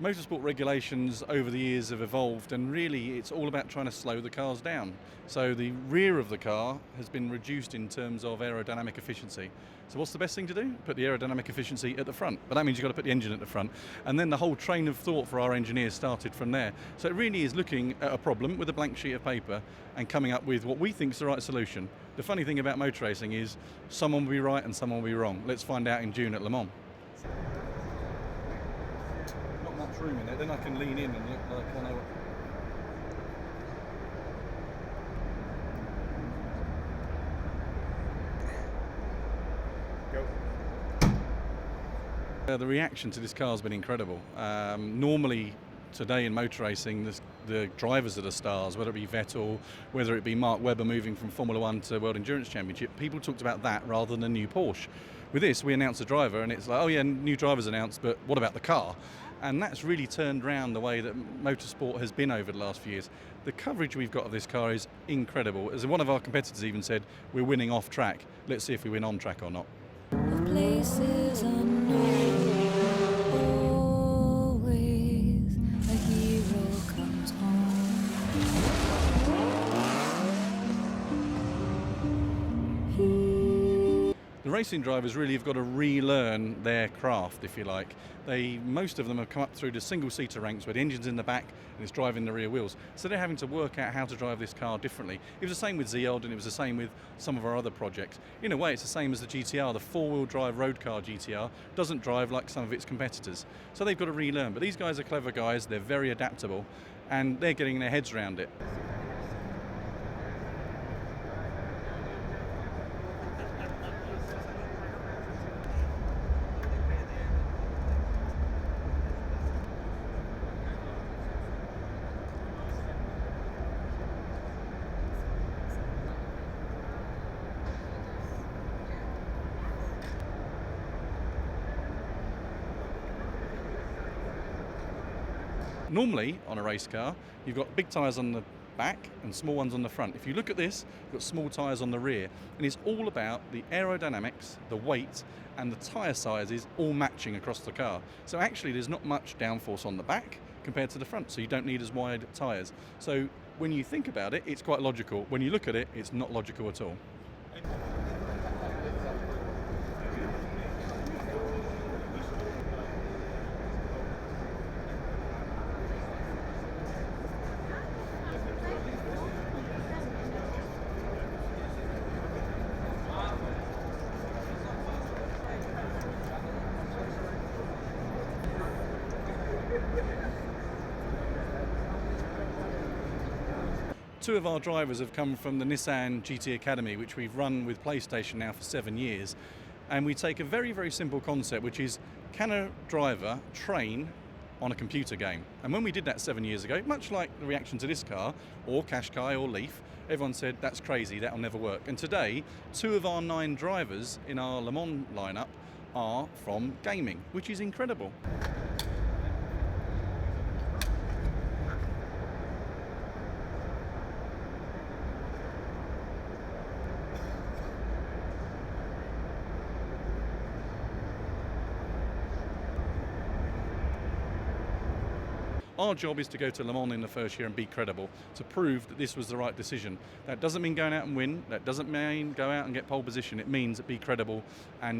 Motorsport regulations over the years have evolved, and really it's all about trying to slow the cars down. So the rear of the car has been reduced in terms of aerodynamic efficiency. So what's the best thing to do? Put the aerodynamic efficiency at the front. But that means you've got to put the engine at the front. And then the whole train of thought for our engineers started from there. So it really is looking at a problem with a blank sheet of paper and coming up with what we think is the right solution. The funny thing about motor racing is someone will be right and someone will be wrong. Let's find out in June at Le Mans. Much room in it, then I can lean in and look like I know. Go. The reaction to this car has been incredible. Normally today in motor racing, the drivers are the stars, whether it be Vettel, whether it be Mark Webber moving from Formula One to World Endurance Championship. People talked about that rather than a new Porsche. With this, we announce a driver and it's like, oh yeah, new driver's announced, but what about the car? And that's really turned around the way that motorsport has been over the last few years. The coverage we've got of this car is incredible. As one of our competitors even said, we're winning off track. Let's see if we win on track or not. Places unknown, always a hero comes home. The racing drivers really have got to relearn their craft, if you like. Most of them have come up through the single-seater ranks where the engine's in the back and it's driving the rear wheels. So they're having to work out how to drive this car differently. It was the same with Zield and it was the same with some of our other projects. In a way, it's the same as the GTR. The four-wheel drive road car GTR doesn't drive like some of its competitors. So they've got to relearn. But these guys are clever guys, they're very adaptable, and they're getting their heads around it. Normally, on a race car, you've got big tyres on the back and small ones on the front. If you look at this, you've got small tyres on the rear. And it's all about the aerodynamics, the weight, and the tyre sizes all matching across the car. So actually, there's not much downforce on the back compared to the front, so you don't need as wide tyres. So when you think about it, it's quite logical. When you look at it, it's not logical at all. Two of our drivers have come from the Nissan GT Academy, which we've run with PlayStation now for 7 years. And we take a very, very simple concept, which is, can a driver train on a computer game? And when we did that 7 years ago, much like the reaction to this car, or Qashqai or Leaf, everyone said, that's crazy, that'll never work. And today, 2 of our 9 drivers in our Le Mans lineup are from gaming, which is incredible. Our job is to go to Le Mans in the first year and be credible, to prove that this was the right decision. That doesn't mean going out and win, that doesn't mean go out and get pole position, it means be credible and